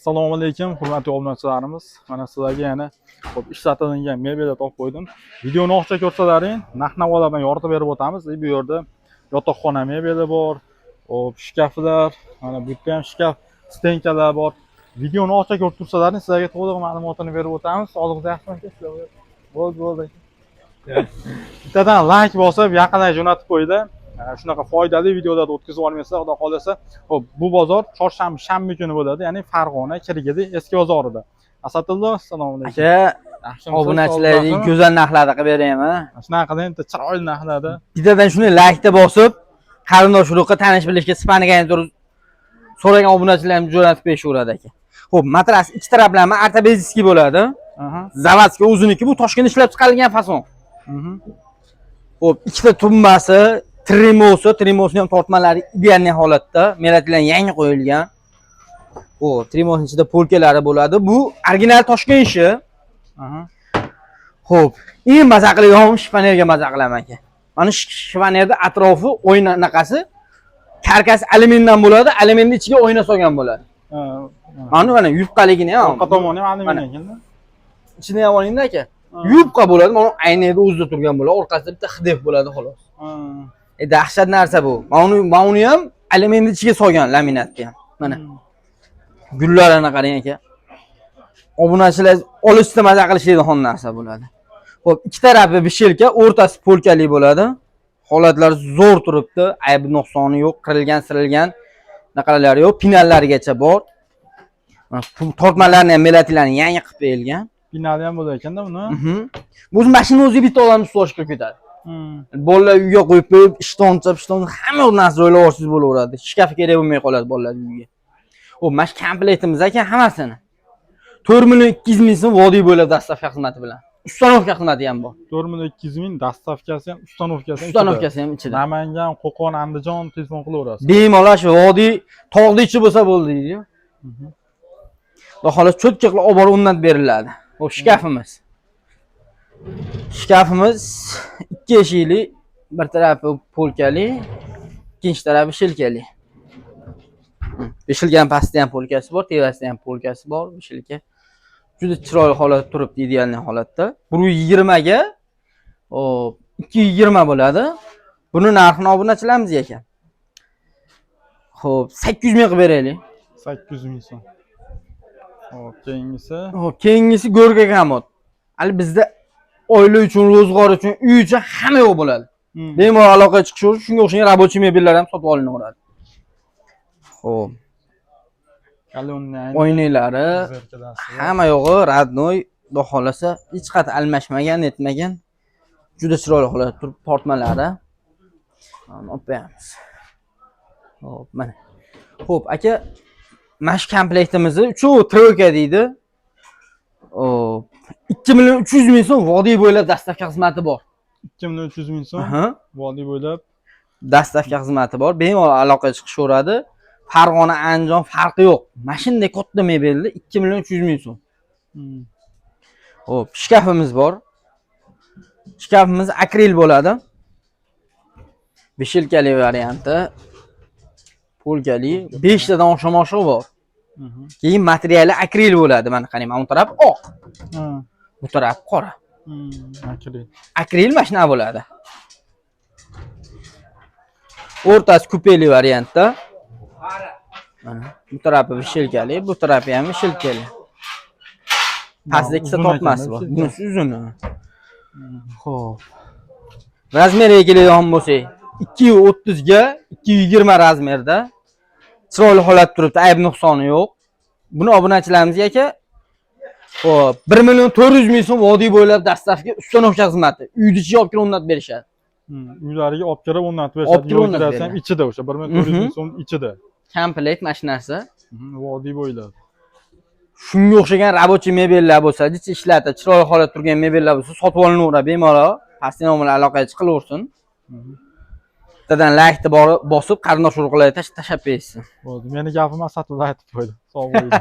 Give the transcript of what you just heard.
Assalomu alaykum, hurmatli obunachilarimiz. Mana sizlarga yana xo'p ishlatilgan mebellar topib qo'ydim. Videoni oxcha ko'rsalaring, narx-navolardan yoritib berib o'tamiz. Bu yerda yotoqxona mebeli bor, xo'p shkaflar, mana bu yerda ham shkaf, stenkalar bor. Videoni oxcha ko'rib tursalaring, sizlarga to'liq ma'lumotini berib o'tamiz. Sog'liq yaxshimi sizlar? Bo'ldi. Bittadan like bosib, yaqinlashib jo'natib qo'yinglar. Shunaqa foydali videolarni o'tkazib olmaysizlar, xudo xolasa. Xo'p, bu bozor chorshanba, shanba kuni bo'ladi, ya'ni Farg'ona, Kirgidi eski bozorida. Asadullo, assalomu alaykum. Aka, obunachilarga go'zal narxlarda qilib beraymi? Shunaqa endi chiroyli narxlarda. Bittadan shuni like-da bosib, qarindosh urug'ga tanish bilishga Ispaniyaga turib so'ragan obunachilarni jo'natib berishaveradi aka. Xo'p, matras ikki taraflama ortopediskiy bo'ladi. Zavodskiy o'ziniki, bu Toshkentda ishlab chiqarilgan fason. Xo'p, ikkita tumbasi, Trimosi ham tortmalari ideal holatda, melatilar yangi qo'yilgan. Trimosning ichida polkalari bo'ladi. Bu original Toshkent ishi. Xo'p, eng maza qilgan shifonyerga maza qilaman aka. Mana shifonyerda atrofi o'ynanaqasi karkas alyumindan bo'ladi, alyuminning ichiga o'yna solgan bo'ladi. Mana yupqaligini ham. Orqa tomoni ham alyumin ekan-da. Ichini ham olingda aka. Yupqa bo'ladi, mana aynada o'zida turgan bo'ladi, orqasida bitta xidef bo'ladi xolos. Dahshat narsa bu. Mana uni ham alyuminning ichiga solgan laminatni ham. Mana. Gullarini qarang aka. Obunachilar olishda maza qilishadigan narsa bo'ladi. Xo'p, ikki tarafi bishelka, o'rtasi polkali bo'ladi. Holatlar zo'r turibdi, ayb nuqsoni yo'q, qirilgan, sirilgan naqalari yo'q, pinallarigacha bor. Tortmalarni ham melatilarni yangi qilib berilgan. Pinali ham bo'lar ekanda buni. Bu mashina o'ziga bitta odamni ustuvashga kirib ketadi. Bolalar uyga qo'yib, ishtoncha, hamma narsa o'ylab olsangiz bo'laveradi. Shkaf kerak bo'lmay qoladi bolalar uyiga. Xo'p, mana komplektimiz ekan hammasini. 4.200.000 so'm vodiy bo'ylab dastavka xizmati bilan. Ustanovka xizmati ham bor. 4.200.000 dastavkasi ham, ustanovkasi ham ichida. Namangan, Qo'qon, Andijon telefon qilaverasiz. Bemalol shu vodiy tog'da ichi bo'lsa bo'ldi deydi-yu. Xudo xolos cho'tka qilib olib borib o'rnatib beriladi. Xo'p, shkafimiz. Shkafimiz 2 eshikli, bir tarafi polkali, ikkinchi tarafi shilkali. Beshilgan pastda ham polkasi bor, tevasida ham polkasi bor, beshilka. Juda chiroyli holatda turibdi, ideal holatda. 120 ga 220 bo'ladi. Buni narxini obunachilarimiz ekan. Xo'p, 800 ming qilib beraylik. 800 ming so'm. Xo'p, keyingisi. Xo'p, keyingisi go'rga kamot. Hali bizda oila uchun, ro'zg'or uchun, uy uchun hamma yo'q bo'ladi. Bemalol aloqaga chiqishingiz, shunga o'xshagan rabochiy mebellar ham sotib olinaveradi. Xo'p. O'ynaylari hamma yo'g'i radnoy, xudo xolasa hech qat almashmagan, netmagan. Juda chiroyli holatda turib, tortmalari. Mana o'pamiz. Xo'p, mana. Xo'p, aka, mash komplektimizni uchovi troyka deydi. 2.300.000 so'm vodiy bo'ylab dastavka xizmati bor. 2.300.000 so'm vodiy bo'ylab dastavka xizmati bor. Bemalol aloqaga chiqishaveradi. Farg'ona, Andijon farqi yo'q. Mashinada katta mebelda 2.300.000 so'm. Xo'p, shkafimiz bor. Shkafimiz akril bo'ladi. Beshilkali varianti. Polkali, 5 tadan oshiq bor. Keyin materiali akril bo'ladi. Mana qarang, bu taraf oq. Bu taraf qora. Akril. Akril mashina bo'ladi. O'rtasi kupeli variantda. Mana bu tarafi shilkali, bu tarafi ham shilkali. Pastda ikkita tortmasi bor. Bunisi uzun. Xo'p. Razmeriga keladigan bo'lsak, 230 ga 220 razmerda. Chiroyli holat turibdi, ayb nuqsoni yo'q. Buni obunachilarimizga aka, xo'p, 1.400.000 so'm vodiy bo'ylab dastavka ustanovka xizmati. Uyni ichiga olib kirib o'rnatib berishadi. Uylariga olib kirib o'rnatib berishadi. Yo'lkirasi ham ichida o'sha 1.400.000 so'm ichida. Komplekt mashinasi. Vodiy bo'ylab. Shunga o'xshagan rabochiy mebellar bo'lsa, ishlatib, chiroyli holatda turgan mebellar bo'lsa, sotib olinaveradi bemalol. Pastdan bilan aloqaga chiqilaversin. Bittadan like-ni bosib, qarindosh urug'larga tashlab bersin. Bo'ldi. Meni gapim Asadullo aytib qo'ydi. Sog' bo'ling.